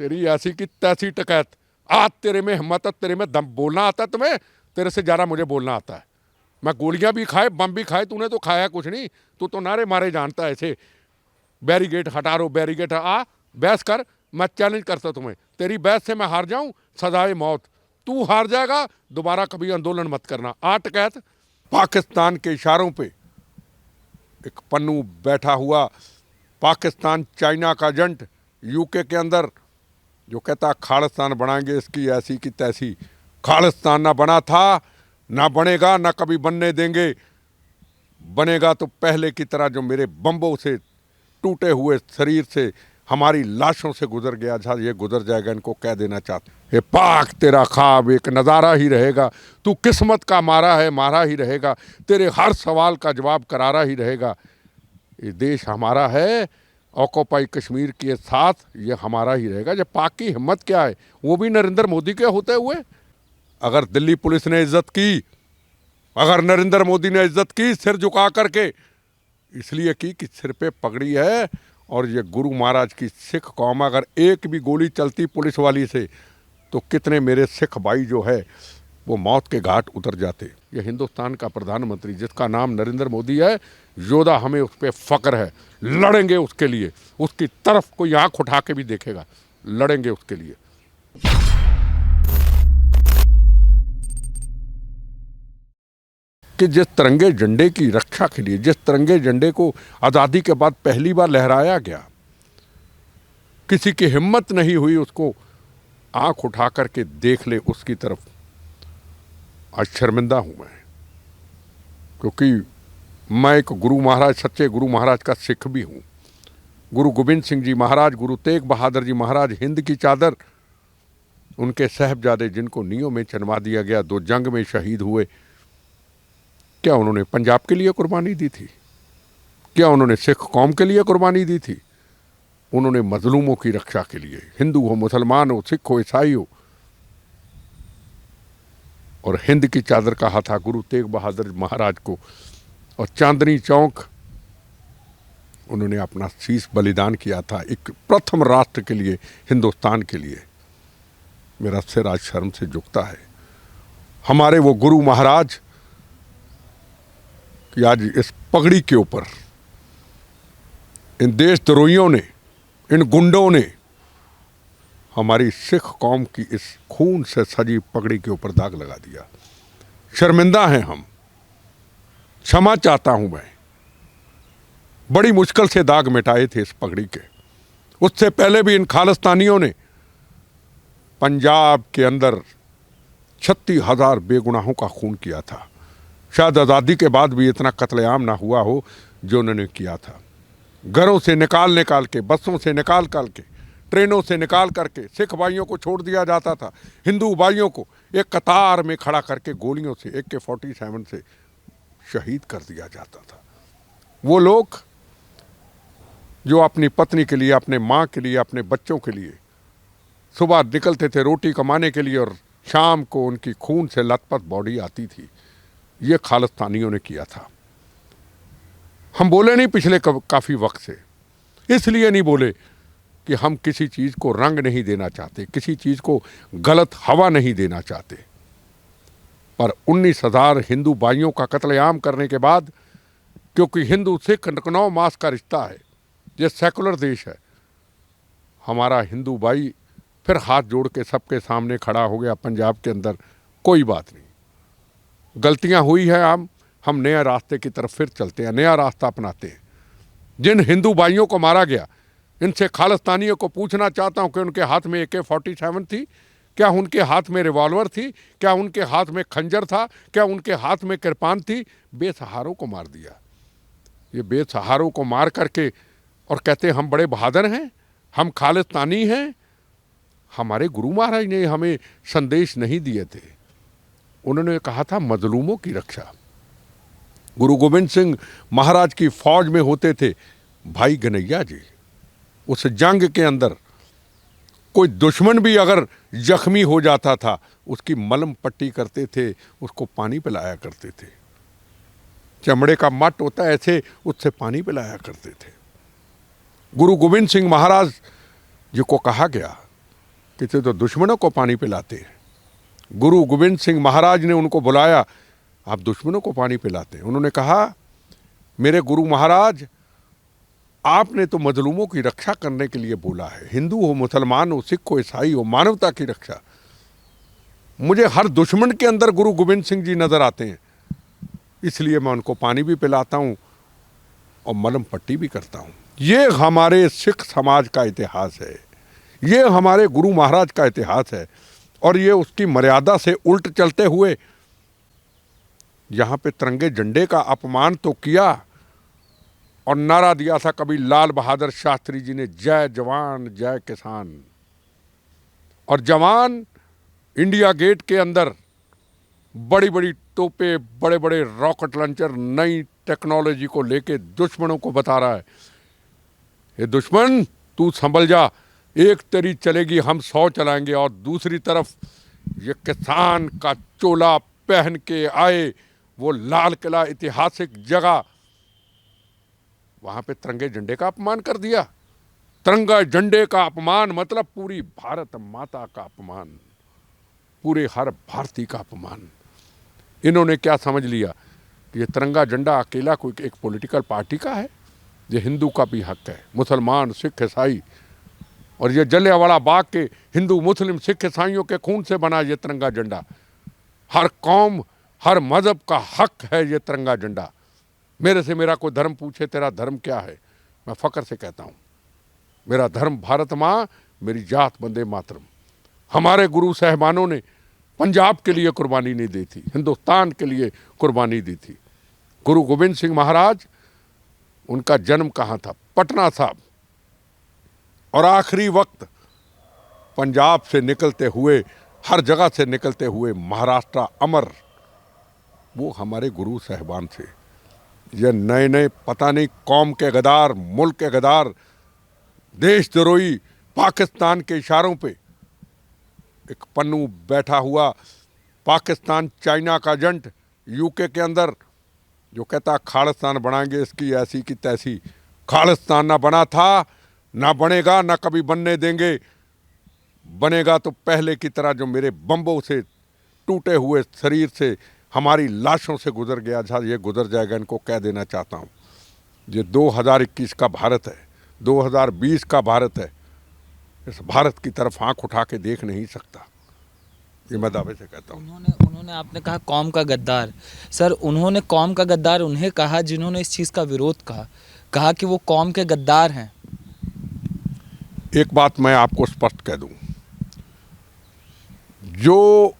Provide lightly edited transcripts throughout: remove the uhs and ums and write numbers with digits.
तेरी ऐसी की तैसी टकैत, आज तेरे में हिम्मत है, तेरे में दम, बोलना आता है तुम्हें? तेरे से ज़्यादा मुझे बोलना आता है। मैं गोलियां भी खाए, बम भी खाए, तूने तो खाया कुछ नहीं। तू तो नारे मारे जानता है ऐसे, बैरिगेट हटा रो, बैरिगेट आ, बहस कर। मैं चैलेंज करता तुम्हें, तेरी बहस से मैं हार जाऊं, सजाए मौत। तू हार जाएगा, दोबारा कभी आंदोलन मत करना। आ टकैत। पाकिस्तान के इशारों पे एक पन्नू बैठा हुआ, पाकिस्तान चाइना का एजेंट यूके के अंदर, जो कहता खालिस्तान बनाएंगे इसकी ऐसी की तैसी। खालिस्तान ना बना था, ना बनेगा, ना कभी बनने देंगे। बनेगा तो पहले की तरह, जो मेरे बम्बों से टूटे हुए शरीर से, हमारी लाशों से गुजर गया था, ये गुजर जाएगा। इनको कह देना चाहते, ये पाक तेरा ख्वाब एक नज़ारा ही रहेगा। तू किस्मत का मारा है, मारा ही रहेगा। तेरे हर सवाल का जवाब करारा ही रहेगा। ये देश हमारा है, ऑक्यूपाई कश्मीर के साथ ये हमारा ही रहेगा। जब पाक की हिम्मत क्या है, वो भी नरेंद्र मोदी के होते हुए। अगर दिल्ली पुलिस ने इज्जत की, अगर नरेंद्र मोदी ने इज्जत की सिर झुका करके, इसलिए की कि सिर पे पगड़ी है। और ये गुरु महाराज की सिख कौम, अगर एक भी गोली चलती पुलिस वाली से, तो कितने मेरे सिख भाई जो है वो मौत के घाट उतर जाते। ये हिंदुस्तान का प्रधानमंत्री जिसका नाम नरेंद्र मोदी है, योद्धा, हमें उस पर फक्र है। लड़ेंगे उसके लिए, उसकी तरफ कोई आंख उठा के भी देखेगा, लड़ेंगे उसके लिए। कि जिस तिरंगे झंडे की रक्षा के लिए, जिस तिरंगे झंडे को आज़ादी के बाद पहली बार लहराया गया, किसी की हिम्मत नहीं हुई उसको आंख उठा करके देख ले उसकी तरफ। आज शर्मिंदा हूं मैं, क्योंकि मैं एक गुरु महाराज, सच्चे गुरु महाराज का सिख भी हूं। गुरु गोविंद सिंह जी महाराज, गुरु तेग बहादुर जी महाराज, हिंद की चादर, उनके साहबजादे जिनको नीयों में चनवा दिया गया, 2 जंग में शहीद हुए। क्या उन्होंने पंजाब के लिए कुर्बानी दी थी? क्या उन्होंने सिख कौम के लिए कुर्बानी दी थी? उन्होंने मजलूमों की रक्षा के लिए, हिंदू हो, मुसलमान हो, सिख हो, ईसाई हो, और हिंद की चादर कहा था गुरु तेग बहादुर महाराज को। और चांदनी चौक उन्होंने अपना शीश बलिदान किया था एक प्रथम राष्ट्र के लिए, हिंदुस्तान के लिए। मेरा सिर आज शर्म से झुकता है। हमारे वो गुरु महाराज कि आज इस पगड़ी के ऊपर इन देशद्रोहियों ने, इन गुंडों ने हमारी सिख कौम की इस खून से सजी पगड़ी के ऊपर दाग लगा दिया। शर्मिंदा हैं हम, क्षमा चाहता हूं मैं। बड़ी मुश्किल से दाग मिटाए थे इस पगड़ी के। उससे पहले भी इन खालिस्तानियों ने पंजाब के अंदर 36,000 बेगुनाहों का खून किया था। शायद आज़ादी के बाद भी इतना कत्लेआम ना हुआ हो जो उन्होंने किया था। घरों से निकाल के, बसों से निकाल के, ट्रेनों से निकाल करके सिख भाइयों को छोड़ दिया जाता था। हिंदू भाइयों को एक कतार में खड़ा करके गोलियों से, AK-47 से शहीद कर दिया जाता था। वो लोग जो अपनी पत्नी के लिए, अपने माँ के लिए, अपने बच्चों के लिए सुबह निकलते थे रोटी कमाने के लिए, और शाम को उनकी खून से लथपथ बॉडी आती थी। ये खालिस्तानियों ने किया था। हम बोले नहीं पिछले काफ़ी वक्त से, इसलिए नहीं बोले कि हम किसी चीज़ को रंग नहीं देना चाहते, किसी चीज़ को गलत हवा नहीं देना चाहते। पर 19,000 हिंदू भाइयों का कत्लेआम करने के बाद, क्योंकि हिंदू सिख 9 मास का रिश्ता है, ये सेकुलर देश है, हमारा हिंदू भाई फिर हाथ जोड़ के सबके सामने खड़ा हो गया पंजाब के अंदर। कोई बात नहीं, गलतियां हुई है, हम नए रास्ते की तरफ फिर चलते हैं, नया रास्ता अपनाते हैं। जिन हिंदू भाइयों को मारा गया, इनसे खालिस्तानियों को पूछना चाहता हूं कि उनके हाथ में AK-47 थी? क्या उनके हाथ में रिवॉल्वर थी? क्या उनके हाथ में खंजर था? क्या उनके हाथ में कृपान थी? बेसहारों को मार दिया। ये बेसहारों को मार करके और कहते हम बड़े बहादुर हैं, हम खालिस्तानी हैं। हमारे गुरु महाराज ने हमें संदेश नहीं दिए थे, उन्होंने कहा था मजलूमों की रक्षा। गुरु गोविंद सिंह महाराज की फौज में होते थे भाई गनैया जी। उस जंग के अंदर कोई दुश्मन भी अगर जख्मी हो जाता था, उसकी मलम पट्टी करते थे, उसको पानी पिलाया करते थे। चमड़े का मट होता है ऐसे, उससे पानी पिलाया करते थे। गुरु गोविंद सिंह महाराज जी को कहा गया किसी तो दुश्मनों को पानी पिलाते हैं। गुरु गोविंद सिंह महाराज ने उनको बुलाया, आप दुश्मनों को पानी पिलाते हैं। उन्होंने कहा, मेरे गुरु महाराज, आपने तो मजलूमों की रक्षा करने के लिए बोला है, हिंदू हो, मुसलमान हो, सिख हो, ईसाई हो, मानवता की रक्षा। मुझे हर दुश्मन के अंदर गुरु गोविंद सिंह जी नजर आते हैं, इसलिए मैं उनको पानी भी पिलाता हूं और मलम पट्टी भी करता हूं। ये हमारे सिख समाज का इतिहास है, ये हमारे गुरु महाराज का इतिहास है। और ये उसकी मर्यादा से उल्ट चलते हुए यहां पे तिरंगे झंडे का अपमान तो किया और नारा दिया था कभी लाल बहादुर शास्त्री जी ने, जय जवान जय किसान। और जवान इंडिया गेट के अंदर बड़ी बड़ी तोपें, बड़े बड़े रॉकेट लॉन्चर, नई टेक्नोलॉजी को लेके दुश्मनों को बता रहा है, ये दुश्मन तू संभल जा, एक तेरी चलेगी हम 100 चलाएंगे। और दूसरी तरफ ये किसान का चोला पहन के आए, वो लाल किला ऐतिहासिक जगह, वहां पे तिरंगे झंडे का अपमान कर दिया। तिरंगा झंडे का अपमान मतलब पूरी भारत माता का अपमान, पूरे हर भारतीय का अपमान। इन्होंने क्या समझ लिया कि ये तिरंगा झंडा अकेला कोई एक पॉलिटिकल पार्टी का है, ये हिंदू का भी हक है, मुसलमान, सिख, ईसाई। और ये जलियांवाला बाग के हिंदू, मुस्लिम, सिख, ईसाइयों के खून से बना ये तिरंगा झंडा। हर कौम, हर मजहब का हक है ये तिरंगा झंडा। मेरे से मेरा कोई धर्म पूछे तेरा धर्म क्या है, मैं फख्र से कहता हूँ मेरा धर्म भारत माँ, मेरी जात वंदे मातरम। हमारे गुरु साहिबानों ने पंजाब के लिए कुर्बानी नहीं दी थी, हिंदुस्तान के लिए कुर्बानी दी थी। गुरु गोविंद सिंह महाराज, उनका जन्म कहाँ था? पटना साहब। और आखिरी वक्त पंजाब से निकलते हुए, हर जगह से निकलते हुए महाराष्ट्र अमर, वो हमारे गुरु साहिबान थे। ये नए नए पता नहीं कौम के गदार, मुल्क के गदार, देशद्रोही पाकिस्तान के इशारों पे एक पन्नू बैठा हुआ पाकिस्तान चाइना का एजेंट यूके के अंदर, जो कहता खालिस्तान बनाएंगे इसकी ऐसी की तैसी। खालिस्तान ना बना था, ना बनेगा, ना कभी बनने देंगे। बनेगा तो पहले की तरह जो मेरे बम्बों से टूटे हुए शरीर से, हमारी लाशों से गुजर गया था, ये गुजर जाएगा। इनको कह देना चाहता हूँ, ये 2021 का भारत है, 2020 का भारत है। इस भारत की तरफ आंख उठा के देख नहीं सकता, ये मैं दावे से कहता हूँ। उन्होंने आपने कहा कौम का गद्दार। सर, उन्होंने कौम का गद्दार उन्हें कहा जिन्होंने इस चीज़ का विरोध कहा कि वो कौम के गद्दार हैं। एक बात मैं आपको स्पष्ट कह दूं, जो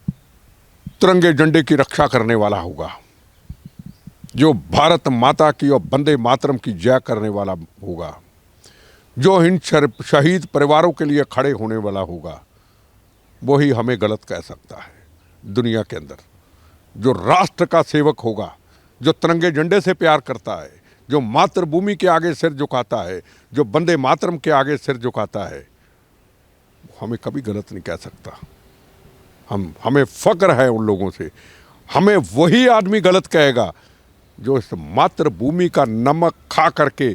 तिरंगे झंडे की रक्षा करने वाला होगा, जो भारत माता की और वंदे मातरम की जय करने वाला होगा, जो इन शहीद परिवारों के लिए खड़े होने वाला होगा, वही हमें गलत कह सकता है दुनिया के अंदर। जो राष्ट्र का सेवक होगा, जो तिरंगे झंडे से प्यार करता है, जो मातृभूमि के आगे सिर झुकाता है, जो वंदे मातरम के आगे सिर झुकाता है, हमें कभी गलत नहीं कह सकता। हमें फक्र है उन लोगों से। हमें वही आदमी गलत कहेगा जो इस मातृभूमि का नमक खा करके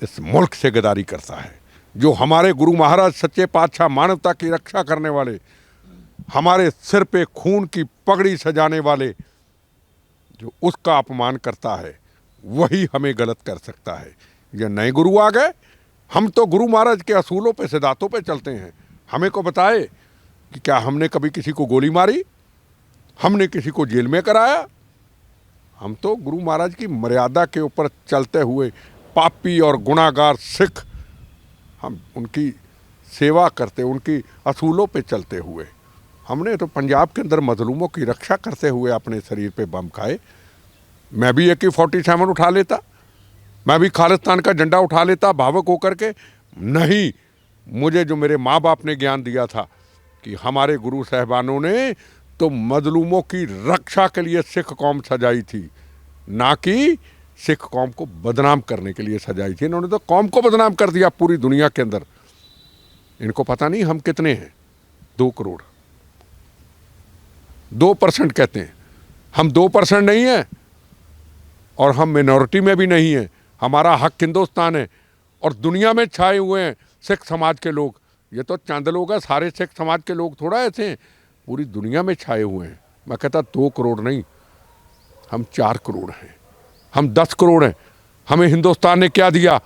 इस मुल्क से गद्दारी करता है, जो हमारे गुरु महाराज सच्चे पातशाह मानवता की रक्षा करने वाले, हमारे सिर पे खून की पगड़ी सजाने वाले, जो उसका अपमान करता है, वही हमें गलत कर सकता है। ये नए गुरु आ गए, हम तो गुरु महाराज के असूलों पे, सिद्धांतों पे चलते हैं। हमें को बताए कि क्या हमने कभी किसी को गोली मारी, हमने किसी को जेल में कराया? हम तो गुरु महाराज की मर्यादा के ऊपर चलते हुए पापी और गुनाहगार सिख, हम उनकी सेवा करते, उनकी असूलों पे चलते हुए, हमने तो पंजाब के अंदर मजलूमों की रक्षा करते हुए अपने शरीर पे बम खाए। मैं भी AK-47 उठा लेता, मैं भी खालिस्तान का झंडा उठा लेता भावुक होकर के। नहीं, मुझे जो मेरे माँ बाप ने ज्ञान दिया था कि हमारे गुरु साहिबानों ने तो मजलूमों की रक्षा के लिए सिख कौम सजाई थी, ना कि सिख कौम को बदनाम करने के लिए सजाई थी। इन्होंने तो कौम को बदनाम कर दिया पूरी दुनिया के अंदर। इनको पता नहीं हम कितने हैं, 2 करोड़, 2% कहते हैं। हम 2% नहीं है और हम मिनॉरिटी में भी नहीं है। हमारा हक हिंदुस्तान है और दुनिया में छाए हुए हैं सिख समाज के लोग। ये तो चंद लोग हैं, सारे सिख समाज के लोग थोड़ा ऐसे हैं, पूरी दुनिया में छाए हुए हैं। मैं कहता 2 करोड़ नहीं, हम 4 करोड़ हैं, हम 10 करोड़ हैं। हमें हिंदुस्तान ने क्या दिया?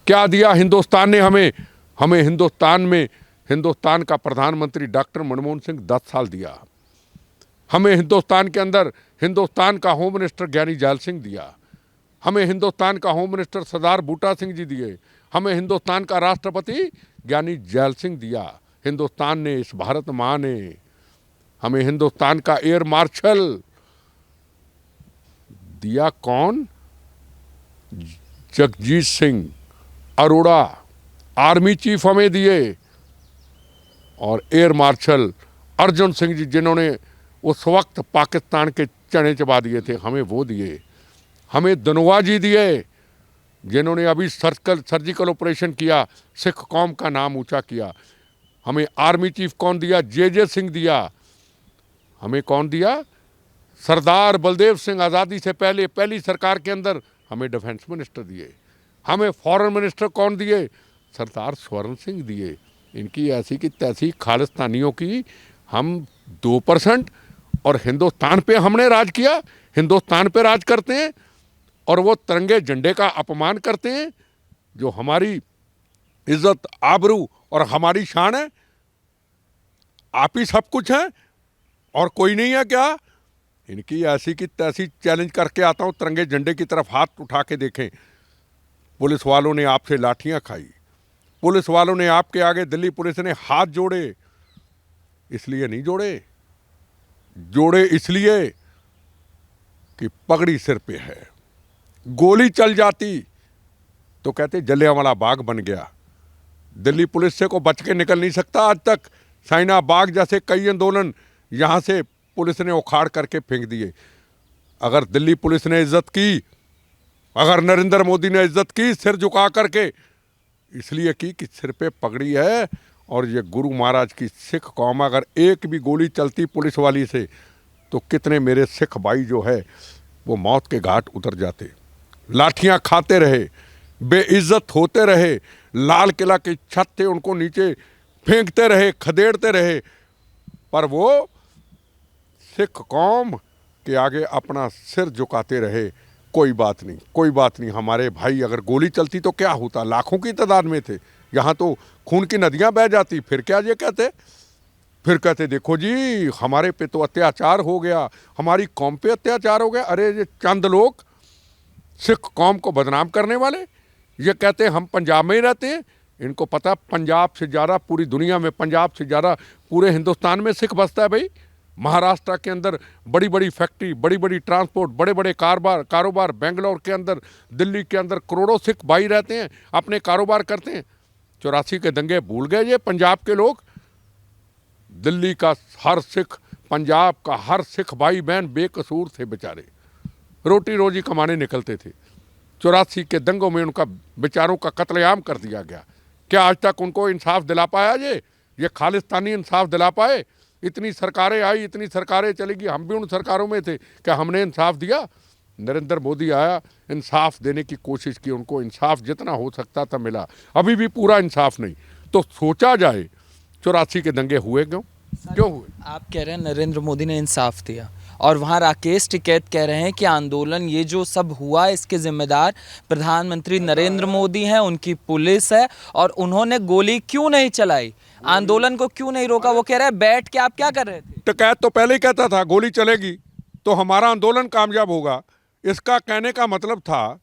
क्या दिया हिंदुस्तान ने हमें? हमें हिंदुस्तान में हिंदुस्तान का प्रधानमंत्री डॉक्टर मनमोहन सिंह 10 साल दिया। हमें हिंदुस्तान के अंदर हिंदुस्तान का होम मिनिस्टर ज्ञानी जैल सिंह दिया। हमें हिंदुस्तान का होम मिनिस्टर सरदार बूटा सिंह जी दिए। हमें हिंदुस्तान का राष्ट्रपति ज्ञानी जैल सिंह दिया। हिंदुस्तान ने, इस भारत माँ ने हमें हिंदुस्तान का एयर मार्शल दिया। कौन? जगजीत सिंह अरोड़ा, आर्मी चीफ हमें दिए। और एयर मार्शल अर्जुन सिंह जी, जिन्होंने उस वक्त पाकिस्तान के चने चबा दिए थे, हमें वो दिए। हमें धनोआ जी दिए, जिन्होंने अभी सर्जिकल ऑपरेशन किया, सिख कौम का नाम ऊंचा किया। हमें आर्मी चीफ कौन दिया? जे सिंह दिया। हमें कौन दिया? सरदार बलदेव सिंह, आज़ादी से पहले पहली सरकार के अंदर हमें डिफेंस मिनिस्टर दिए। हमें फॉरेन मिनिस्टर कौन दिए? सरदार स्वर्ण सिंह दिए। इनकी ऐसी की तैसी खालिस्तानियों की हम 2%, और हिंदुस्तान पे हमने राज किया, हिंदुस्तान पे राज करते हैं, और वो तिरंगे झंडे का अपमान करते हैं, जो हमारी इज्जत, आबरू और हमारी शान है। आप ही सब कुछ हैं और कोई नहीं है क्या? इनकी ऐसी की तैसी चैलेंज करके आता हूँ, तिरंगे झंडे की तरफ हाथ उठा के देखें। पुलिस वालों ने आपसे लाठियां खाई, पुलिस वालों ने आपके आगे, दिल्ली पुलिस ने हाथ जोड़े। इसलिए नहीं जोड़े, जोड़े इसलिए कि पगड़ी सिर पे है। गोली चल जाती तो कहते जलियांवाला बाग बन गया। दिल्ली पुलिस से को बच के निकल नहीं सकता आज तक। साइना बाग जैसे कई आंदोलन यहाँ से पुलिस ने उखाड़ करके फेंक दिए। अगर दिल्ली पुलिस ने इज्जत की, अगर नरेंद्र मोदी ने इज्जत की सिर झुका करके, इसलिए की कि सिर पे पगड़ी है। और ये गुरु महाराज की सिख कौम, अगर एक भी गोली चलती पुलिस वाली से तो कितने मेरे सिख भाई जो है वो मौत के घाट उतर जाते। लाठियां खाते रहे, बेइज्जत होते रहे, लाल किला की छत थे उनको नीचे फेंकते रहे, खदेड़ते रहे, पर वो सिख कौम के आगे अपना सिर झुकाते रहे। कोई बात नहीं, कोई बात नहीं। हमारे भाई, अगर गोली चलती तो क्या होता? लाखों की तादाद में थे, यहाँ तो खून की नदियाँ बह जाती। फिर क्या ये कहते? फिर कहते देखो जी हमारे पे तो अत्याचार हो गया, हमारी कौम पे अत्याचार हो गया। अरे ये चंद लोग सिख कौम को बदनाम करने वाले, ये कहते हम पंजाब में ही रहते हैं। इनको पता पंजाब से ज़्यादा पूरी दुनिया में, पंजाब से ज़्यादा पूरे हिंदुस्तान में सिख बसता है भाई। महाराष्ट्र के अंदर बड़ी बड़ी फैक्ट्री, बड़ी बड़ी ट्रांसपोर्ट, बड़े बड़े कारोबार, बेंगलोर के अंदर, दिल्ली के अंदर करोड़ों सिख भाई रहते हैं, अपने कारोबार करते हैं। 84 के दंगे भूल गए ये पंजाब के लोग? दिल्ली का हर सिख, पंजाब का हर सिख भाई बहन बेकसूर थे बेचारे, रोटी रोजी कमाने निकलते थे। 84 के दंगों में उनका बेचारों का कत्लेआम कर दिया गया। क्या आज तक उनको इंसाफ दिला पाया ये खालिस्तानी इंसाफ दिला पाए? इतनी सरकारें आई, इतनी सरकारें चलेगी, हम भी उन सरकारों में थे, क्या हमने इंसाफ दिया? नरेंद्र मोदी आया, इंसाफ देने की कोशिश की, उनको इंसाफ जितना हो सकता था मिला, अभी भी पूरा इंसाफ नहीं। तो सोचा जाए 84 के दंगे हुए क्यों हुए? आप कह रहे हैं नरेंद्र मोदी ने इंसाफ दिया, और वहाँ राकेश टिकैत कह रहे हैं कि आंदोलन ये जो सब हुआ इसके जिम्मेदार प्रधानमंत्री नरेंद्र मोदी हैं, उनकी पुलिस है, और उन्होंने गोली क्यों नहीं चलाई, आंदोलन को क्यों नहीं रोका? वो कह रहे हैं बैठ के आप क्या कर रहे थे? टिकैत तो पहले ही कहता था गोली चलेगी तो हमारा आंदोलन कामयाब होगा। इसका कहने का मतलब था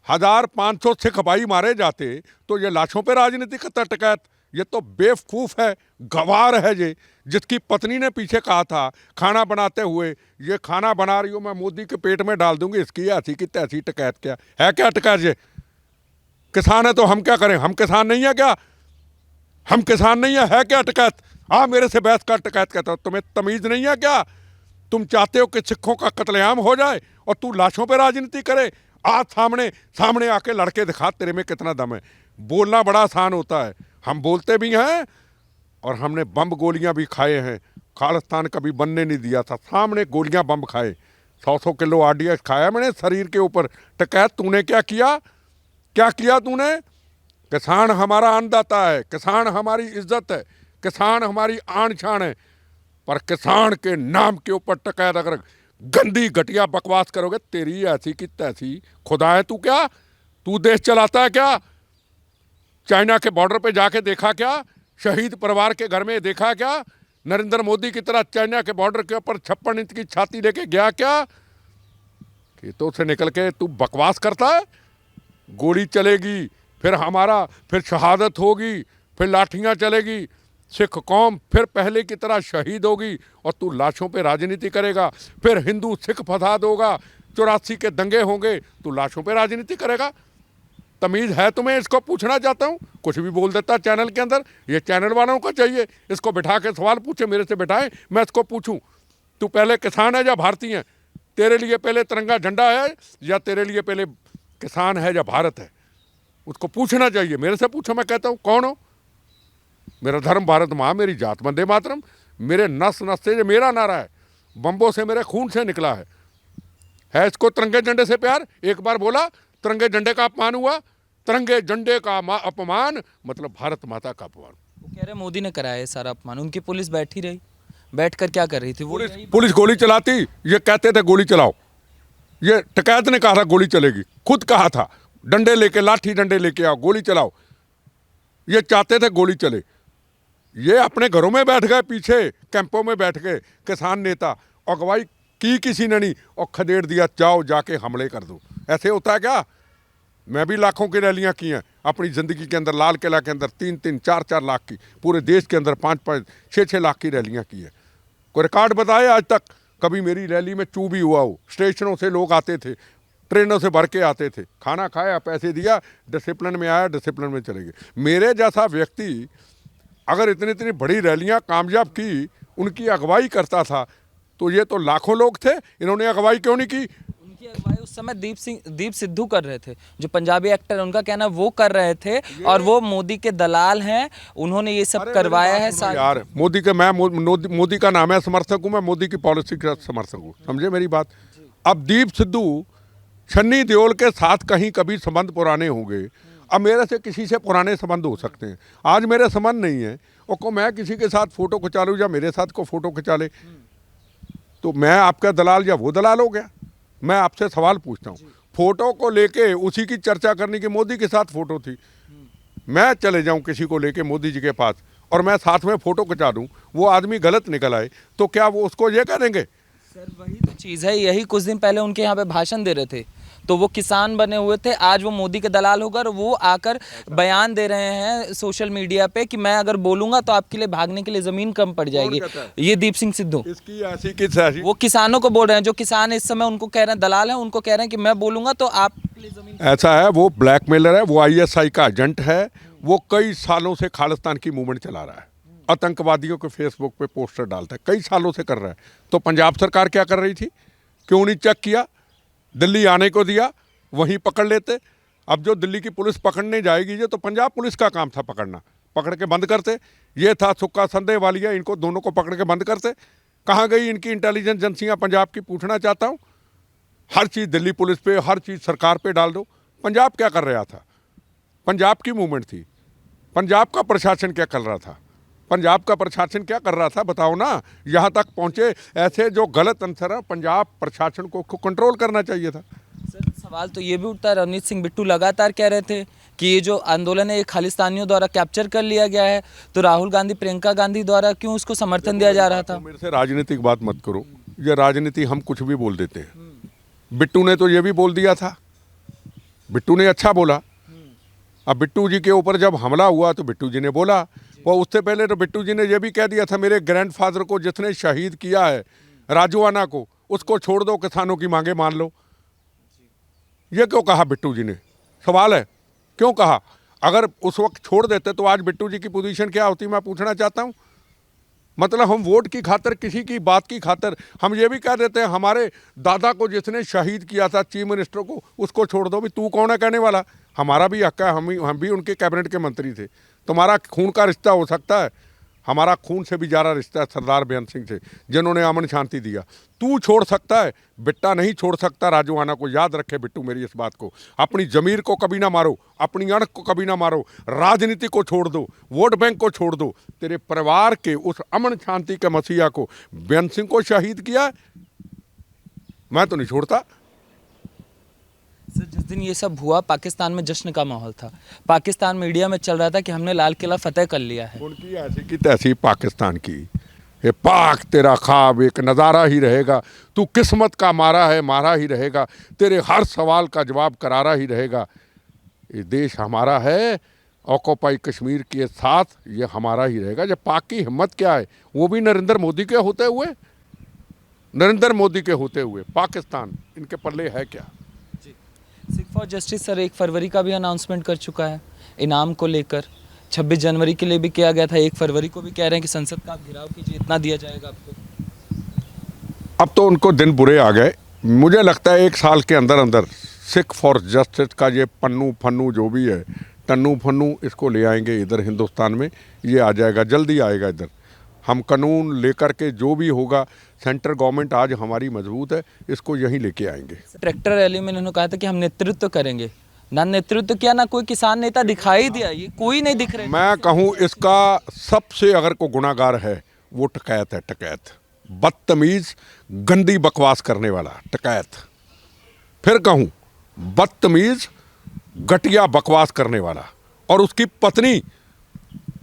1500 सिख भाई मारे जाते तो ये लाशों पे राजनीति करता टिकैत। ये तो बेवकूफ़ है, गवार है ये, जिसकी पत्नी ने पीछे कहा था खाना बनाते हुए, ये खाना बना रही हूँ मैं मोदी के पेट में डाल दूंगी, इसकी ऐसी की तैसी टिकैत। क्या है? क्या टिकैत? ये किसान है तो हम क्या करें? हम किसान नहीं है क्या? हम किसान नहीं है क्या टिकैत? मेरे से बहस कर। टिकैत कहता हूँ तुम्हें तमीज़ नहीं है क्या? तुम चाहते हो कि सिखों का कत्लेआम हो जाए और तू लाशों पे राजनीति करे? आज सामने आके लड़के दिखा तेरे में कितना दम है। बोलना बड़ा आसान होता है, हम बोलते भी हैं और हमने बम गोलियां भी खाए हैं। खालिस्तान कभी बनने नहीं दिया था, सामने गोलियां बम खाए, 100 किलो RDX खाया मैंने शरीर के ऊपर। टिकैत तूने क्या किया? क्या किया तूने? किसान हमारा अन्नदाता है, किसान हमारी इज्जत है, किसान हमारी आन शान है। पर किसान के नाम के ऊपर टकैत अगर गंदी घटिया बकवास करोगे, तेरी ऐसी की तैसी। खुदा है तू क्या? तू देश चलाता है क्या? चाइना के बॉर्डर पे जाके देखा क्या? शहीद परिवार के घर में देखा क्या? नरेंद्र मोदी की तरह चाइना के बॉर्डर के ऊपर 56 इंच की छाती लेके गया क्या? खेतों से निकल के तू बकवास करता है। गोली चलेगी, फिर शहादत होगी, फिर लाठियां चलेगी, सिख कौम फिर पहले की तरह शहीद होगी और तू लाशों पे राजनीति करेगा। फिर हिंदू सिख फसाद होगा, 84 के दंगे होंगे, तू लाशों पे राजनीति करेगा। तमीज़ है तुम्हें? इसको पूछना चाहता हूँ। कुछ भी बोल देता चैनल के अंदर। ये चैनल वालों को चाहिए इसको बिठा के सवाल पूछे, मेरे से बिठाए, मैं इसको पूछूं तू पहले किसान है या भारतीय है? तेरे लिए पहले तिरंगा झंडा है या तेरे लिए पहले किसान है या भारत है? उसको पूछना चाहिए। मेरे से पूछो, मैं कहता हूँ कौन हो? मेरा धर्म भारत माँ, मेरी जात वंदे मातरम। मेरे नस नस से ये मेरा नारा है, बम्बों से मेरे खून से निकला है इसको तिरंगे झंडे से प्यार। एक बार बोला तिरंगे झंडे का अपमान हुआ, तिरंगे झंडे का अपमान मतलब भारत माता का अपमान। वो कह रहे मोदी ने कराया है सारा अपमान। उनकी पुलिस बैठी रही, बैठकर क्या कर रही थी? वो पुलिस गोली चलाती, ये कहते थे गोली चलाओ। ये टकैत ने कहा था गोली चलेगी, खुद कहा था डंडे लेके, लाठी डंडे लेके आओ, गोली चलाओ। ये चाहते थे गोली चले। ये अपने घरों में बैठ गए, पीछे कैंपों में बैठ गए किसान नेता। अगवाई की किसी ने नहीं और खदेड़ दिया, जाओ जाके हमले कर दो। ऐसे होता है क्या? मैं भी लाखों की रैलियां की हैं अपनी ज़िंदगी के अंदर। लाल किला के अंदर 3-3, 4-4 लाख की, पूरे देश के अंदर 5-5, 6-6 लाख की रैलियां की है। कोई रिकॉर्ड बताए आज तक कभी मेरी रैली में चू भी हुआ हो? स्टेशनों से लोग आते थे, ट्रेनों से भर के आते थे, खाना खाया, पैसे दिया, डिसिप्लिन में आया, डिसिप्लिन में चले गए। मेरे जैसा व्यक्ति अगर इतनी इतनी बड़ी रैलियां कामयाब की, उनकी अगवाई करता था, तो ये तो लाखों लोग थे। इन्होंने अगवाई क्यों नहीं की? उनकी अगुवाई उस समय दीप सिद्धू कर रहे थे, जो पंजाबी एक्टर, उनका कहना वो कर रहे थे। और वो मोदी के दलाल हैं, उन्होंने ये सब करवाया है यार। मोदी के मैं मोदी का नाम है समर्थक हूँ, मैं मोदी की पॉलिसी का समर्थक हूँ, समझे मेरी बात? अब दीप सिद्धू छन्नी देओल के साथ कहीं कभी संबंध पुराने होंगे। अब मेरे से किसी से पुराने संबंध हो सकते हैं, आज मेरे संबंध नहीं है, और को मैं किसी के साथ फोटो खिंचा लूँ या मेरे साथ को फोटो खिंचा ले, तो मैं आपका दलाल या वो दलाल हो गया? मैं आपसे सवाल पूछता हूँ, फोटो को लेके उसी की चर्चा करने की, मोदी के साथ फोटो थी, मैं चले जाऊं किसी को लेके मोदी जी के पास और मैं साथ में फोटो खिंचा दूं, वो आदमी गलत निकल आए, तो क्या वो उसको ये कह देंगे? सर वही तो चीज़ है। यही कुछ दिन पहले उनके यहाँ पे भाषण दे रहे थे, तो वो किसान बने हुए थे, आज वो मोदी के दलाल होकर वो आकर बयान दे रहे हैं सोशल मीडिया पे कि मैं अगर बोलूंगा तो आपके लिए भागने के लिए जमीन कम पड़ जाएगी। ये दीप सिंह सिद्धू इसकी ऐसी किस ऐसी? वो किसानों को बोल रहे हैं, जो किसान इस समय उनको कह रहे हैं दलाल हैं, उनको कह रहे हैं कि मैं बोलूंगा तो आपके लिए जमीन। ऐसा है, वो ब्लैकमेलर है, वो ISI का एजेंट है। वो कई सालों से खालिस्तान की मूवमेंट चला रहा है, आतंकवादियों के फेसबुक पे पोस्टर डालता है, कई सालों से कर रहा है। तो पंजाब सरकार क्या कर रही थी? क्यों नहीं चेक किया? दिल्ली आने को दिया, वहीं पकड़ लेते। अब जो दिल्ली की पुलिस पकड़ने जाएगी, ये तो पंजाब पुलिस का काम था पकड़ना, पकड़ के बंद करते। ये था सुक्का संदेह वालिया, इनको दोनों को पकड़ के बंद करते। कहाँ गई इनकी इंटेलिजेंस एजेंसियाँ पंजाब की? पूछना चाहता हूँ। हर चीज़ दिल्ली पुलिस पे, हर चीज़ सरकार पे डाल दो। पंजाब क्या कर रहा था? पंजाब की मूवमेंट थी, पंजाब का प्रशासन क्या कर रहा था? पंजाब का प्रशासन क्या कर रहा था बताओ ना? यहाँ तक पहुँचे ऐसे जो गलत आंसर है, पंजाब प्रशासन को कंट्रोल करना चाहिए था। सर सवाल तो ये भी उठता है, रवनीत सिंह बिट्टू लगातार कह रहे थे कि ये जो आंदोलन है ये खालिस्तानियों द्वारा कैप्चर कर लिया गया है, तो राहुल गांधी, प्रियंका गांधी द्वारा क्यों उसको समर्थन दिया जा रहा था? मेरे से राजनीतिक बात मत करो, ये राजनीति हम कुछ भी बोल देते हैं। बिट्टू ने तो ये भी बोल दिया था, बिट्टू ने अच्छा बोला। अब बिट्टू जी के ऊपर जब हमला हुआ तो बिट्टू जी ने बोला, वो उससे पहले तो बिट्टू जी ने यह भी कह दिया था, मेरे ग्रैंडफादर को जिसने शहीद किया है राजवाना को, उसको छोड़ दो, किसानों की मांगे मान लो। ये क्यों कहा बिट्टू जी ने? सवाल है, क्यों कहा? अगर उस वक्त छोड़ देते तो आज बिट्टू जी की पोजीशन क्या होती, मैं पूछना चाहता हूँ। मतलब हम वोट की खातर, किसी की बात की खातर हम ये भी कह देते हैं, हमारे दादा को जिसने शहीद किया था चीफ मिनिस्टर को, उसको छोड़ दो। भी तू कौन है कहने वाला? हमारा भी हक है, हम भी उनके कैबिनेट के मंत्री थे, तुम्हारा खून का रिश्ता हो सकता है, हमारा खून से भी ज़्यादा रिश्ता है सरदार बेअंत सिंह से, जिन्होंने अमन शांति दिया। तू छोड़ सकता है, बिट्टा नहीं छोड़ सकता राजोआना को। याद रखे बिट्टू मेरी इस बात को। अपनी ज़मीर को कभी ना मारो, अपनी अणख को कभी ना मारो, राजनीति को छोड़ दो, वोट बैंक को छोड़ दो। तेरे परिवार के उस अमन शांति के मसीहा को, बेअंत सिंह को शहीद किया, मैं तो नहीं छोड़ता। सर, जिस दिन ये सब हुआ पाकिस्तान में जश्न का माहौल था। पाकिस्तान मीडिया में चल रहा था कि हमने लाल किला फतेह कर लिया है। उनकी ऐसी की तैसी पाकिस्तान की, ये पाक तेरा ख्वाब एक नज़ारा ही रहेगा। तू किस्मत का मारा है, मारा ही रहेगा। तेरे हर सवाल का जवाब करारा ही रहेगा। ये देश हमारा है, ऑक्यूपाई कश्मीर के साथ ये हमारा ही रहेगा। जब पाक की हिम्मत क्या है, वो भी नरेंद्र मोदी के होते हुए, नरेंद्र मोदी के होते हुए पाकिस्तान इनके पल्ले है क्या। सिख फॉर जस्टिस सर 1 फरवरी का भी अनाउंसमेंट कर चुका है इनाम को लेकर। 26 जनवरी के लिए भी किया गया था, 1 फरवरी को भी कह रहे हैं कि संसद का आप घेराव कीजिए, इतना दिया जाएगा आपको। अब तो उनको दिन बुरे आ गए। मुझे लगता है 1 साल के अंदर अंदर सिख फॉर जस्टिस का ये पन्नू फन्नू जो भी है, टन्नू फन्नू, इसको ले आएंगे इधर हिंदुस्तान में। ये आ जाएगा, जल्दी आएगा इधर। हम कानून लेकर के जो भी होगा, सेंट्रल गवर्नमेंट आज हमारी मजबूत है, इसको यहीं लेके आएंगे। ट्रैक्टर रैली में इन्होंने कहा था कि हम नेतृत्व करेंगे। ना नेतृत्व किया, ना कोई किसान नेता दिखाई दिया, ये कोई नहीं दिख रहे। मैं कहूँ इसका सबसे अगर को गुनाहगार है वो टकैत है, टकैत, बदतमीज, गंदी बकवास करने वाला टकैत। फिर कहूँ बदतमीज, घटिया बकवास करने वाला। और उसकी पत्नी,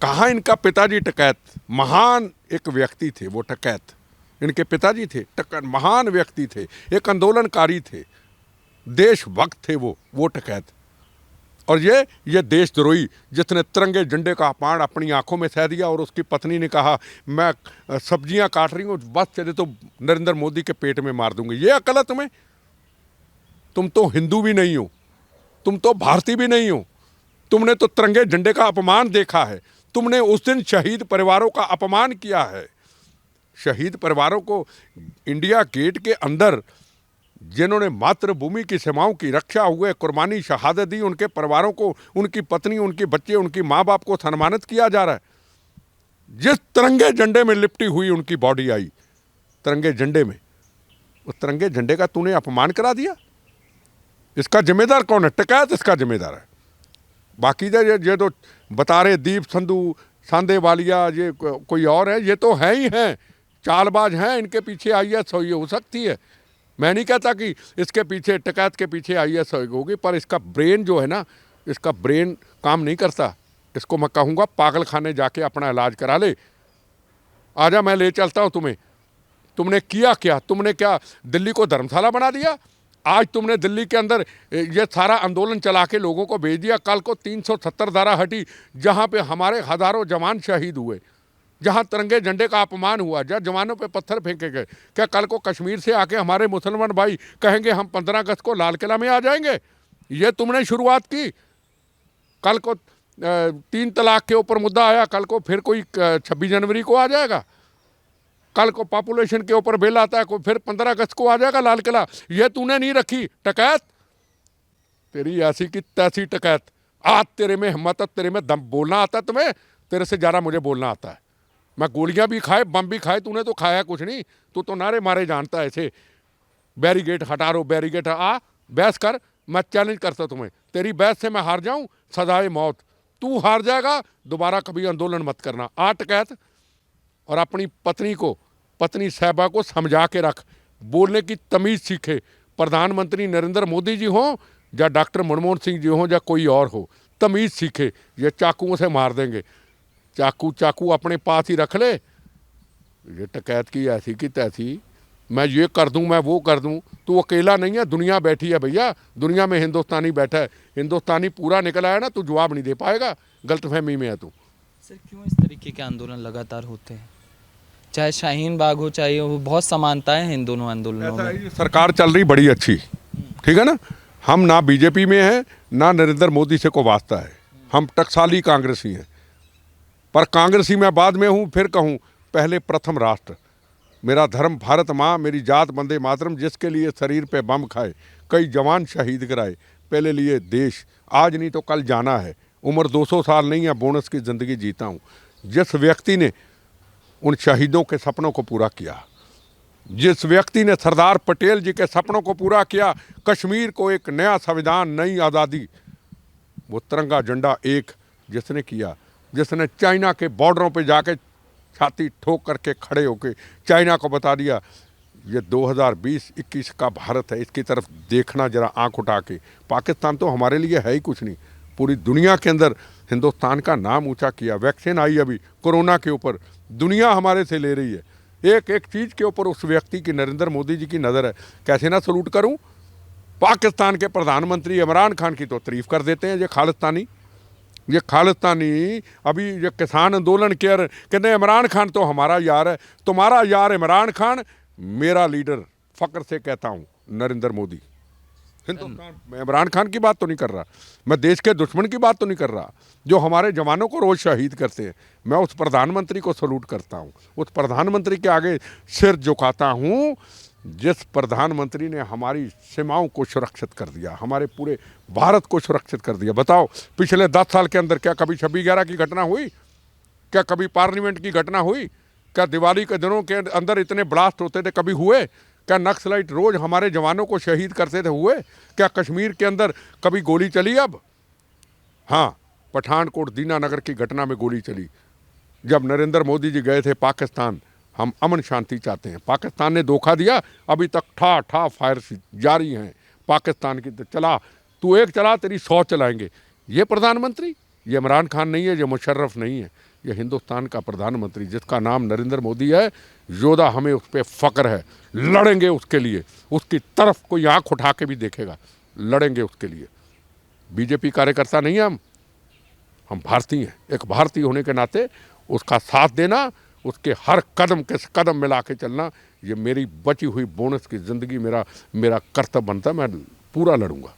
कहाँ इनका पिताजी टकैत, महान एक व्यक्ति थे वो टकैत। इनके पिताजी थे टकैत, महान व्यक्ति थे, एक आंदोलनकारी थे, देशभक्त थे वो टकैत। और ये देशद्रोही जिसने तिरंगे झंडे का अपमान अपनी आंखों में सह दिया। और उसकी पत्नी ने कहा मैं सब्जियां काट रही हूँ, बस चले तो नरेंद्र मोदी के पेट में मार दूंगी। ये अकल है तुम्हें? तुम तो हिंदू भी नहीं हो, तुम तो भारतीय भी नहीं हो। तुमने तो तिरंगे झंडे का अपमान देखा है। तुमने उस दिन शहीद परिवारों का अपमान किया है। शहीद परिवारों को इंडिया गेट के अंदर जिन्होंने मातृभूमि की सीमाओं की रक्षा हुए कुर्बानी शहादत दी, उनके परिवारों को, उनकी पत्नी, उनके बच्चे, उनकी माँ बाप को सम्मानित किया जा रहा है। जिस तिरंगे झंडे में लिपटी हुई उनकी बॉडी आई, तिरंगे झंडे में, उस तिरंगे झंडे का तूने अपमान करा दिया। इसका जिम्मेदार कौन है? टकैत इसका जिम्मेदार है। बाकी ये तो बता रहे दीप संधू, सांदे वालिया, ये कोई और है, ये तो है ही हैं, चालबाज हैं। इनके पीछे IAS हो सकती है। मैं नहीं कहता कि इसके पीछे, टकैत के पीछे IAS होगी, पर इसका ब्रेन जो है ना, इसका ब्रेन काम नहीं करता। इसको मैं कहूँगा पागल खाने जाके अपना इलाज करा ले। आजा, मैं ले चलता हूँ तुम्हें। तुमने किया क्या? तुमने क्या दिल्ली को धर्मशाला बना दिया? आज तुमने दिल्ली के अंदर ये सारा आंदोलन चला के लोगों को भेज दिया। कल को 370 धारा हटी, जहाँ पे हमारे हज़ारों जवान शहीद हुए, जहाँ तिरंगे झंडे का अपमान हुआ, जहाँ जवानों पे पत्थर फेंके गए। क्या कल को कश्मीर से आके हमारे मुसलमान भाई कहेंगे हम 15 अगस्त को लाल किला में आ जाएंगे? ये तुमने शुरुआत की। कल को 3 तलाक के ऊपर मुद्दा आया, कल को फिर कोई 26 जनवरी को आ जाएगा। कल को पॉपुलेशन के ऊपर बिल आता है, कोई फिर 15 अगस्त को आ जाएगा लाल किला। ये तूने नहीं रखी टकैत, तेरी ऐसी की तैसी टकैत। आज तेरे में हिम्मत है, तेरे में दम, बोलना आता है तुम्हें? तेरे से ज़्यादा मुझे बोलना आता है। मैं गोलियां भी खाए, बम भी खाए, तूने तो खाया कुछ नहीं। तू तो नारे मारे जानता है ऐसे, बैरिगेट हटा रो, बैरिगेट, आ बहस कर, मैं चैलेंज करता तुम्हें। तेरी बहस से मैं हार जाऊं, सजाए मौत। तू हार जाएगा, दोबारा कभी आंदोलन मत करना। आ टकैत। और अपनी पत्नी को, पत्नी साहबा को समझा के रख, बोलने की तमीज़ सीखे। प्रधानमंत्री नरेंद्र मोदी जी हों या डॉक्टर मनमोहन सिंह जी हों या कोई और हो, तमीज़ सीखे। ये चाकुओं से मार देंगे। चाकू अपने पास ही रख ले। ये टकैत की ऐसी की तैसी, मैं ये कर दूं, मैं वो कर दूं। तू अकेला नहीं है, दुनिया बैठी है भैया। दुनिया में हिंदुस्तानी बैठा है, हिंदुस्तानी पूरा निकल आया ना, तू जवाब नहीं दे पाएगा। गलतफहमी में है तू। सर, क्यों इस तरीके के आंदोलन लगातार होते हैं? चाहे शाहीन बाग हो, चाहे वो, बहुत समानताएं हैं इन दोनों आंदोलनों में। सरकार चल रही बड़ी अच्छी, ठीक है ना। हम ना बीजेपी में हैं, ना नरेंद्र मोदी से को वास्ता है। हम टकसाली कांग्रेसी हैं, पर कांग्रेसी मैं बाद में हूँ। फिर कहूँ, पहले प्रथम राष्ट्र, मेरा धर्म भारत माँ, मेरी जात वंदे मातरम। जिसके लिए शरीर पे बम खाए, कई जवान शहीद कराए, पहले लिए देश, आज नहीं तो कल जाना है। उम्र 200 साल नहीं है, बोनस की ज़िंदगी जीता हूँ। जिस व्यक्ति ने उन शहीदों के सपनों को पूरा किया। जिस व्यक्ति ने सरदार पटेल जी के सपनों को पूरा किया, कश्मीर को एक नया संविधान, नई आज़ादी, वो तिरंगा झंडा एक जिसने किया, जिसने चाइना के बॉर्डरों पे जाके छाती ठोक करके खड़े होके चाइना को बता दिया ये 2020-21 का भारत है, इसकी तरफ देखना जरा आंख उठा के। पाकिस्तान तो हमारे लिए है ही कुछ नहीं, पूरी दुनिया के अंदर हिंदुस्तान का नाम ऊंचा किया। वैक्सीन आई अभी कोरोना के ऊपर, दुनिया हमारे से ले रही है। एक एक चीज़ के ऊपर उस व्यक्ति की, नरेंद्र मोदी जी की नज़र है। कैसे ना सलूट करूं। पाकिस्तान के प्रधानमंत्री इमरान खान की तो तारीफ कर देते हैं, ये खालिस्तानी अभी ये किसान आंदोलन कहते हैं इमरान खान तो हमारा यार है। तुम्हारा यार इमरान खान, मेरा लीडर, फक्र से कहता हूँ, नरेंद्र मोदी। हिंदुस्तान, मैं इमरान खान की बात तो नहीं कर रहा, मैं देश के दुश्मन की बात तो नहीं कर रहा, जो हमारे जवानों को रोज़ शहीद करते हैं। मैं उस प्रधानमंत्री को सलूट करता हूँ, उस प्रधानमंत्री के आगे सिर झुकाता हूँ जिस प्रधानमंत्री ने हमारी सीमाओं को सुरक्षित कर दिया, हमारे पूरे भारत को सुरक्षित कर दिया। बताओ पिछले 10 साल के अंदर क्या कभी 26/11 की घटना हुई? क्या कभी पार्लियामेंट की घटना हुई? क्या दिवाली के दिनों के अंदर इतने ब्लास्ट होते थे, कभी हुए? क्या नक्सलाइट रोज हमारे जवानों को शहीद करते थे, हुए? क्या कश्मीर के अंदर कभी गोली चली? अब हाँ, पठानकोट दीनानगर की घटना में गोली चली। जब नरेंद्र मोदी जी गए थे पाकिस्तान, हम अमन शांति चाहते हैं, पाकिस्तान ने धोखा दिया, अभी तक ठा ठा फायर जारी हैं पाकिस्तान की। तो चला, तू एक चला, तेरी 100 चलाएंगे। ये प्रधानमंत्री, ये इमरान खान नहीं है, ये मुशर्रफ नहीं है, ये हिंदुस्तान का प्रधानमंत्री जिसका नाम नरेंद्र मोदी है। योदा, हमें उस पर फ़ख्र है, लड़ेंगे उसके लिए, उसकी तरफ कोई आँख उठा के भी देखेगा, लड़ेंगे उसके लिए। बीजेपी कार्यकर्ता नहीं है हम भारतीय हैं। एक भारतीय होने के नाते उसका साथ देना, उसके हर कदम के कदम मिला के चलना, ये मेरी बची हुई बोनस की ज़िंदगी, मेरा कर्तव्य बनता है। मैं पूरा लड़ूंगा।